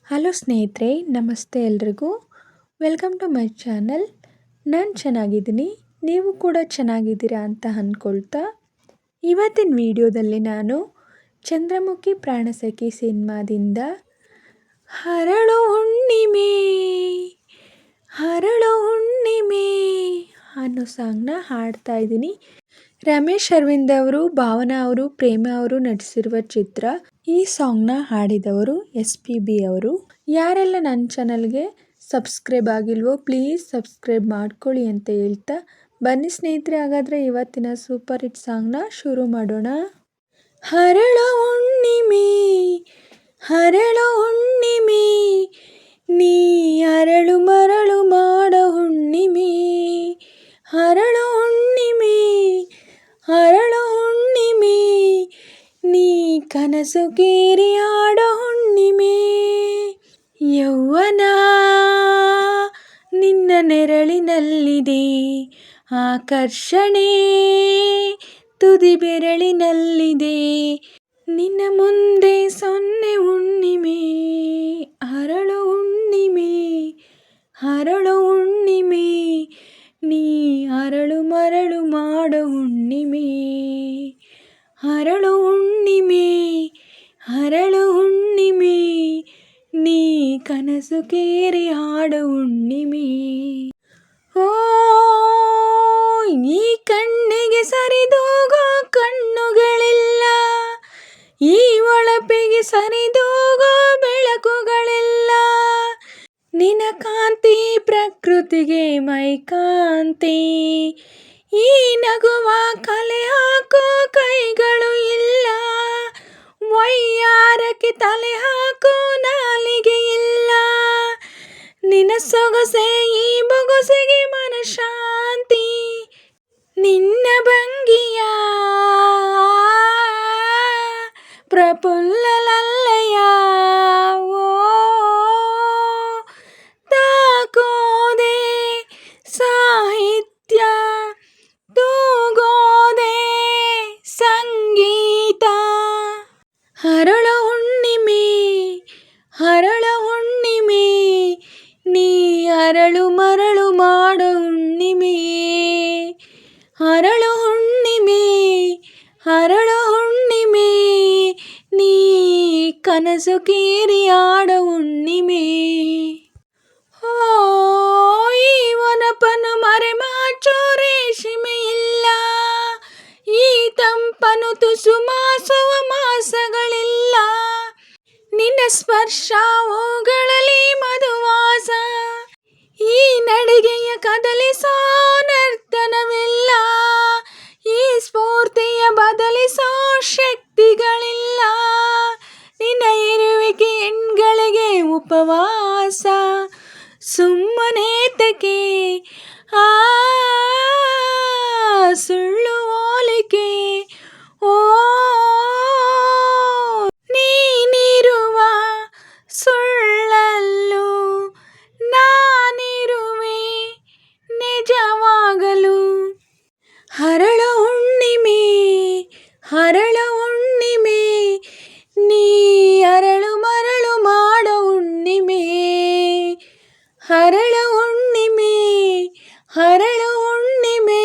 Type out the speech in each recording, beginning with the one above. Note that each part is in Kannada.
ಹಲೋ ಸ್ನೇಹಿತರೆ, ನಮಸ್ತೆ ಎಲ್ರಿಗೂ. Welcome to my channel. ನಾನು ಚೆನ್ನಾಗಿದ್ದೀನಿ, ನೀವು ಕೂಡ ಚೆನ್ನಾಗಿದ್ದೀರಾ ಅಂತ ಅಂದ್ಕೊಳ್ತಾ ಇವತ್ತಿನ ವಿಡಿಯೋದಲ್ಲಿ ನಾನು ಚಂದ್ರಮುಖಿ ಪ್ರಾಣಸಖಿ ಸಿನಿಮಾದಿಂದ ಹರಳು ಹುಣ್ಣಿಮೆ ಹರಳು ಹುಣ್ಣಿಮೆ ಅನ್ನೋ ಸಾಂಗ್ನ ಹಾಡ್ತಾ ಇದ್ದೀನಿ. ರಮೇಶ್ ಅರವಿಂದ್ ಅವರು, ಭಾವನಾ ಅವರು, ಪ್ರೇಮ ಅವರು ನಟಿಸಿರುವ ಚಿತ್ರ. ಈ ಸಾಂಗ್ನ ಹಾಡಿದವರು SPB ಅವರು. ಯಾರೆಲ್ಲ ನನ್ನ ಚಾನಲ್ಗೆ ಸಬ್ಸ್ಕ್ರೈಬ್ ಆಗಿಲ್ವೋ ಪ್ಲೀಸ್ ಸಬ್ಸ್ಕ್ರೈಬ್ ಮಾಡ್ಕೊಳ್ಳಿ ಅಂತ ಹೇಳ್ತಾ ಬನ್ನಿ ಸ್ನೇಹಿತರೆ, ಹಾಗಾದರೆ ಇವತ್ತಿನ ಸೂಪರ್ ಹಿಟ್ ಸಾಂಗ್ನ ಶುರು ಮಾಡೋಣ. ಹರಳು ಹುಣ್ಣಿಮೆ ಹರಳು ಹುಣ್ಣಿಮೆ, ನೀ ಅರಳು ಮರಳು ಮಾಡೋ ಹುಣ್ಣಿಮೆ. ಹರಳು ಹುಣ್ಣಿಮೆ ಹರಳು ಹುಣ್ಣಿಮೆ, ನೀ ಕನಸು ಕೇರಿ ಆಡೋ ಹುಣ್ಣಿಮೆ. ಯೌವನ ನಿನ್ನ ನೆರಳಿನಲ್ಲಿದೆ, ಆಕರ್ಷಣೆ ತುದಿ ಬೆರಳಿನಲ್ಲಿದೆ, ನಿನ್ನ ಮುಂದೆ ಸೊನ್ನೆ ಹುಣ್ಣಿಮೆ. ಹರಳು ಹುಣ್ಣಿಮೆ ಹರಳು ಹುಣ್ಣಿಮೆ, ನೀ ಅರಳು ಮರಳು ಮಾಡೋ ಹುಣ್ಣಿಮೆ. ಹರಳು ಹುಣ್ಣಿಮೆ ಹರಳು ಹುಣ್ಣಿಮೆ, ನೀ ಕನಸು ಕೇರಿ ಹಾಡೋ ಹುಣ್ಣಿಮೆ. ಓ ಈ ಕಣ್ಣಿಗೆ ಸರಿದೂಗೋ ಕಣ್ಣುಗಳಿಲ್ಲ, ಈ ಒಳಪಿಗೆ ಸರಿದೂಗೋ ಬೆಳಕುಗಳಿಲ್ಲ, ನಿನ ಕಾಂತಿ ಪ್ರಕೃತಿಗೆ ಮೈಕಾಂತಿ, ಈ ನಗುವ ಕಲೆ ಹಾಕೋ ಕೈಗಳು ಇಲ್ಲ, ವಯ್ಯಾರಕ್ಕೆ ತಲೆ ಹಾಕೋ ನಾಲಿಗೆ ಇಲ್ಲ, ನಿನ ಸೊಗಸೆ ಈ ಬೊಗಸೆಗೆ ಮನಶಾಂತಿ, ನಿನ್ನ ಭಂಗಿಯ ಪ್ರಫುಲ್ಲ ಲಲ್ಲಯ. ಓ ತಾಕೋದೆ ಸಾಹಿತ್ಯ, ತೂಗೋದೆ ಸಂಗೀತ. ಹರಳು ಹುಣ್ಣಿಮೆ ಹರಳು ಹುಣ್ಣಿಮೆ, ನೀ ಅರಳು ಮರಳು ಮಾಡೋ ಹುಣ್ಣಿಮೆ. ಹರಳು ಹುಣ್ಣಿಮೆ ಹರಳು ಹುಣ್ಣಿಮೆ, ನೀ ಕನಸು ಕೇರಿ ಆಡೋ ಹುಣ್ಣಿಮೆ. ಓ ಈ ವನಪನು ಮರೆಮಾಚೋ ರೇಷ್ಮೆ ಇಲ್ಲ, ಈ ತಂಪನು ತುಸು ಮಾಸುವ ಮಾಸಗಳಿಲ್ಲ, ನಿನ್ನ ಸ್ಪರ್ಶ ಓಗಳಲ್ಲಿ ಮಧುವಾಸ, ಈ ನಡಿಗೆಯ ಕದಲಿಸೋ ನರ್ತನವಿಲ್ಲ, ಈ ಸ್ಫೂರ್ತಿಯ ಬದಲಿಸೋ ಶಕ್ತಿಗಳಿಲ್ಲ, ನಿನ್ನ ಇರುವಿಕೆ ಹೆಣ್ಗಳಿಗೆ ಉಪವಾಸ, ಸುಮ್ಮನೇತಕ್ಕೆ ಆ ಸುಳ್ಳು ಹೋಲಿಕೆ. ಓ ನೀನಿರುವ ಸುಳ್ಳಲ್ಲೂ ನಾನಿರುವೆ ನಿಜವಾಗಲು. ಹರಳು ಹುಣ್ಣಿಮೆ ಹರಳು ಹುಣ್ಣಿಮೆ, ನೀ ಅರಳು ಮರಳು ಮಾಡೋ ಹುಣ್ಣಿಮೆ. ಹರಳು ಹುಣ್ಣಿಮೆ ಹರಳು ಹುಣ್ಣಿಮೆ,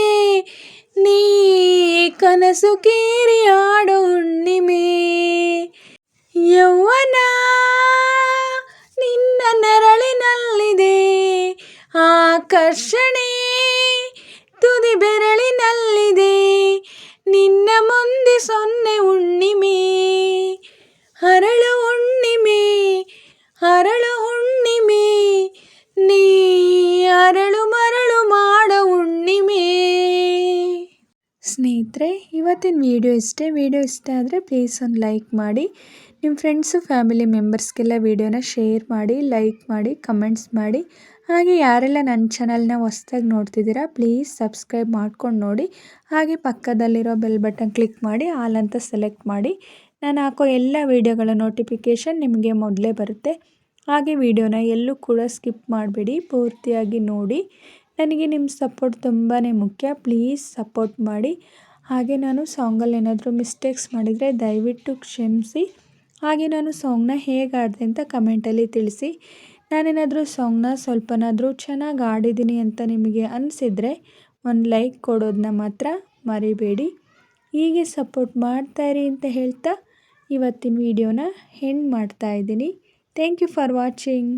ನೀ ಕನಸು ಕೇರಿ ಆಡೋ ಹುಣ್ಣಿಮೆ. ಯೌವನ ನಿನ್ನ ನೆರಳಿನಲ್ಲಿದೆ, ಆಕರ್ಷಣೆ ತುದಿ ಬೆರಳಿನಲ್ಲಿದೆ, ನಿನ್ನ ಮುಂದೆ ಸೊನ್ನೆ ಹುಣ್ಣಿಮೆ. ಹರಳು ಹುಣ್ಣಿಮೆ ಹರಳು ಹುಣ್ಣಿಮೆ, ನೀ ಅರಳು ಮರಳು ಮಾಡೋ ಹುಣ್ಣಿಮೆ. ಸ್ನೇಹಿತರೆ, ಇವತ್ತಿನ ವಿಡಿಯೋ ಇಷ್ಟ ಆದರೆ ಪ್ಲೀಸ್ ಒಂದು ಲೈಕ್ ಮಾಡಿ, ನಿಮ್ಮ ಫ್ರೆಂಡ್ಸು ಫ್ಯಾಮಿಲಿ ಮೆಂಬರ್ಸ್ಗೆಲ್ಲ ವಿಡಿಯೋನ ಶೇರ್ ಮಾಡಿ, ಲೈಕ್ ಮಾಡಿ, ಕಮೆಂಟ್ಸ್ ಮಾಡಿ. ಹಾಗೆ ಯಾರೆಲ್ಲ ನನ್ನ ಚಾನಲ್ನ ಹೊಸ್ದಾಗಿ ನೋಡ್ತಿದ್ದೀರಾ ಪ್ಲೀಸ್ ಸಬ್ಸ್ಕ್ರೈಬ್ ಮಾಡ್ಕೊಂಡು ನೋಡಿ. ಹಾಗೆ ಪಕ್ಕದಲ್ಲಿರೋ ಬೆಲ್ ಬಟನ್ ಕ್ಲಿಕ್ ಮಾಡಿ ಆಲ್ ಅಂತ ಸೆಲೆಕ್ಟ್ ಮಾಡಿ. ನಾನು ಹಾಕೋ ಎಲ್ಲ ವಿಡಿಯೋಗಳ ನೋಟಿಫಿಕೇಷನ್ ನಿಮಗೆ ಮೊದಲೇ ಬರುತ್ತೆ. ಹಾಗೆ ವಿಡಿಯೋನ ಎಲ್ಲೂ ಕೂಡ ಸ್ಕಿಪ್ ಮಾಡಬೇಡಿ, ಪೂರ್ತಿಯಾಗಿ ನೋಡಿ. ನನಗೆ ನಿಮ್ಮ ಸಪೋರ್ಟ್ ತುಂಬಾ ಮುಖ್ಯ, ಪ್ಲೀಸ್ ಸಪೋರ್ಟ್ ಮಾಡಿ. ಹಾಗೆ ನಾನು ಸಾಂಗಲ್ಲಿ ಏನಾದರೂ ಮಿಸ್ಟೇಕ್ಸ್ ಮಾಡಿದರೆ ದಯವಿಟ್ಟು ಕ್ಷಮಿಸಿ. ಹಾಗೆ ನಾನು ಸಾಂಗ್ನ ಹೇಗೆ ಆಡಿದೆ ಅಂತ ಕಮೆಂಟಲ್ಲಿ ತಿಳಿಸಿ. ನಾನೇನಾದರೂ ಸಾಂಗ್ನ ಸ್ವಲ್ಪನಾದರೂ ಚೆನ್ನಾಗಿ ಆಡಿದ್ದೀನಿ ಅಂತ ನಿಮಗೆ ಅನಿಸಿದರೆ ಒಂದು ಲೈಕ್ ಕೊಡೋದನ್ನ ಮಾತ್ರ ಮರಿಬೇಡಿ. ಹೀಗೆ ಸಪೋರ್ಟ್ ಮಾಡ್ತಾಯಿರಿ ಅಂತ ಹೇಳ್ತಾ ಇವತ್ತಿನ ವಿಡಿಯೋನ ಎಂಡ್ ಮಾಡ್ತಾಯಿದ್ದೀನಿ. Thank you for watching.